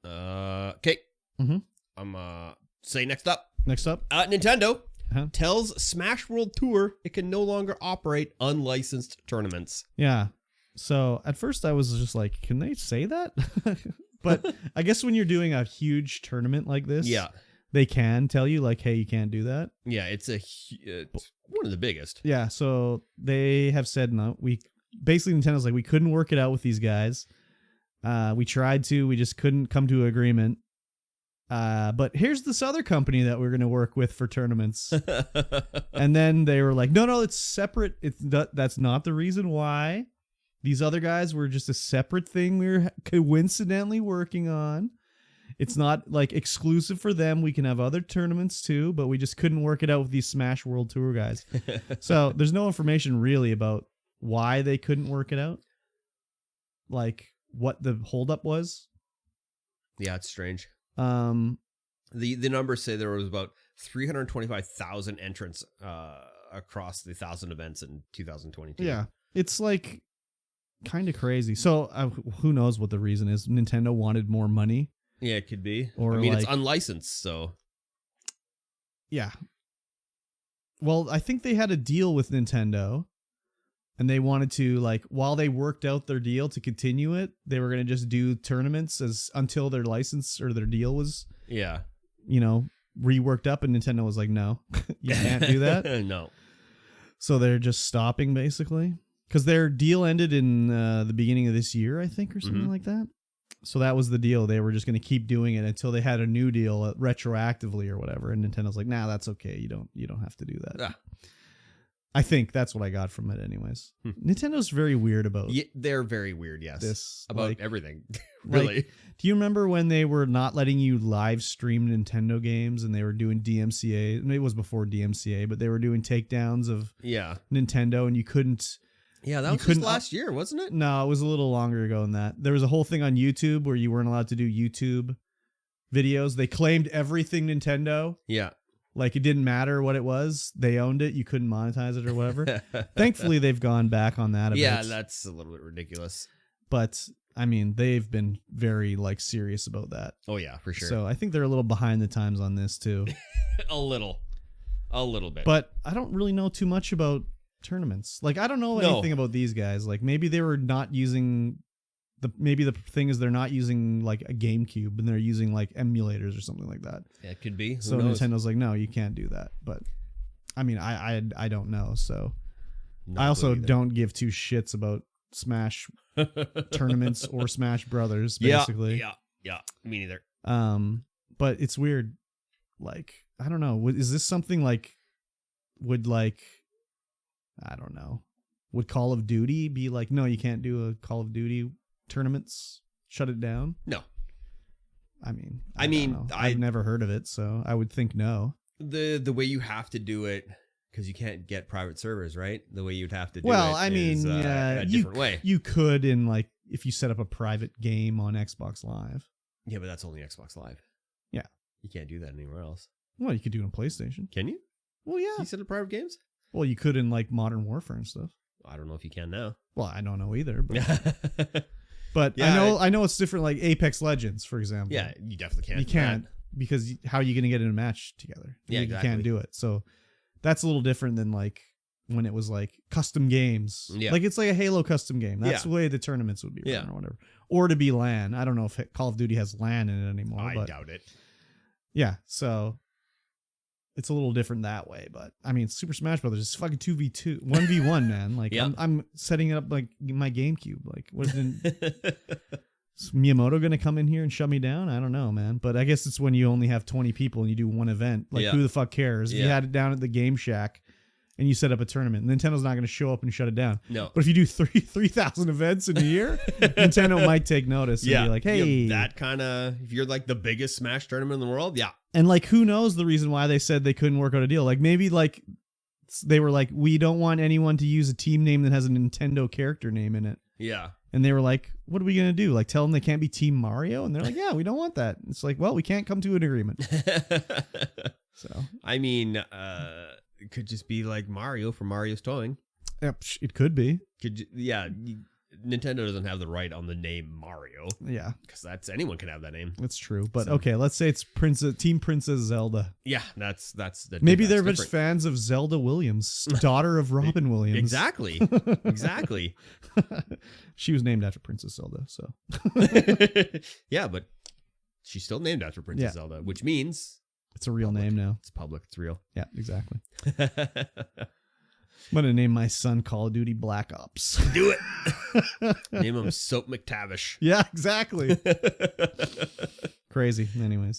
Okay. Mm-hmm. I'm say next up. Next up. Nintendo Uh-huh. tells Smash World Tour it can no longer operate unlicensed tournaments. Yeah. So at first I was just like, can they say that? But I guess when you're doing a huge tournament like this, Yeah. they can tell you like, hey, you can't do that. Yeah, it's one of the biggest. Yeah. So they have said no. Basically Nintendo's like, we couldn't work it out with these guys. We tried to, we just couldn't come to an agreement. But here's this other company that we're going to work with for tournaments. And then they were like, no, it's separate. That's not the reason why. These other guys were just a separate thing we were coincidentally working on. It's not like exclusive for them. We can have other tournaments too, but we just couldn't work it out with these Smash World Tour guys. So there's no information really about why they couldn't work it out. Like what the holdup was. Yeah, it's strange. The numbers say there was about 325,000 entrants across the 1,000 events in 2022. Yeah, it's like kind of crazy. So who knows what the reason is? Nintendo wanted more money. Yeah, it could be. Or I mean, like, it's unlicensed, so yeah. Well, I think they had a deal with Nintendo, and they wanted to, like, while they worked out their deal to continue it, they were going to just do tournaments until their license or their deal was, yeah, reworked up, and Nintendo was like, no, you can't do that. No. So they're just stopping, basically, because their deal ended in the beginning of this year, I think, or something like that. So that was the deal. They were just going to keep doing it until they had a new deal retroactively or whatever. And Nintendo's like, nah, that's okay. You don't have to do that. Ah. I think that's what I got from it anyways. Nintendo's very weird about they're very weird, yes. this. About like, everything. Really. Like, do you remember when they were not letting you live stream Nintendo games and they were doing DMCA? And it was before DMCA, but they were doing takedowns of Nintendo and you couldn't. Yeah, that was just last year, wasn't it? No, it was a little longer ago than that. There was a whole thing on YouTube where you weren't allowed to do YouTube videos. They claimed everything Nintendo. Yeah. Like it didn't matter what it was. They owned it. You couldn't monetize it or whatever. Thankfully, they've gone back on that a bit. Yeah, that's a little bit ridiculous. But, I mean, they've been very, serious about that. Oh, yeah, for sure. So I think they're a little behind the times on this, too. A little bit. But I don't really know too much about tournaments. Like, I don't know anything about these guys. Like, maybe they were not using maybe the thing is they're not using like a GameCube and they're using like emulators or something like that. Yeah, it could be. So Nintendo's like, no, you can't do that. But I mean, I don't know. So I also don't give two shits about Smash tournaments or Smash Brothers, basically. Yeah, me neither. But it's weird. Like, I don't know. Is this something like I don't know. Would Call of Duty be like, no, you can't do a Call of Duty tournaments? Shut it down? No. I mean, I've never heard of it, so I would think no. The way you have to do it, because you can't get private servers, right? The way you'd have to do well, it I mean, is a different way. You could in like if you set up a private game on Xbox Live. Yeah, but that's only Xbox Live. Yeah. You can't do that anywhere else. Well, you could do it on PlayStation. Can you? Well, yeah. Can you set up private games? Well, you could in like Modern Warfare and stuff. I don't know if you can now. Well, I don't know either. But, but yeah, I know it's different. Like Apex Legends, for example. Yeah, you definitely can't. You can't because how are you going to get in a match together? Yeah, you can't do it. So that's a little different than like when it was like custom games. Yeah. Like it's like a Halo custom game. That's the way the tournaments would be run or whatever. Or to be LAN. I don't know if Call of Duty has LAN in it anymore. I doubt it. Yeah, so it's a little different that way, but I mean, Super Smash Brothers is fucking 2v2, 1v1, man. Like, I'm setting it up like my GameCube. Like, is Miyamoto going to come in here and shut me down? I don't know, man. But I guess it's when you only have 20 people and you do one event. Like, who the fuck cares? If you had it down at the Game Shack and you set up a tournament, Nintendo's not going to show up and shut it down. No. But if you do 3,000 events in a year, Nintendo might take notice and be like, hey. That kind of, if you're like the biggest Smash tournament in the world, And like, who knows the reason why they said they couldn't work out a deal? Like maybe like they were like, we don't want anyone to use a team name that has a Nintendo character name in it. Yeah. And they were like, what are we going to do? Like tell them they can't be Team Mario? And they're like, yeah, we don't want that. It's like, well, we can't come to an agreement. So, I mean, it could just be like Mario from Mario's Towing. Yep, it could be. Nintendo doesn't have the right on the name Mario Yeah, because that's anyone can have that name. that's true. But So- okay, let's say it's Team Princess Zelda. Yeah, that's Maybe that's they're just fans of Zelda Williams, daughter of Robin Williams. Exactly. Exactly. She was named after Princess Zelda, so Yeah, but she's still named after Princess Yeah. Zelda, which means it's a real Public. name now. it's public. It's real. Yeah, exactly. I'm gonna name my son Call of Duty Black Ops. Do it. Name him Soap McTavish. Yeah, exactly. Crazy. Anyways.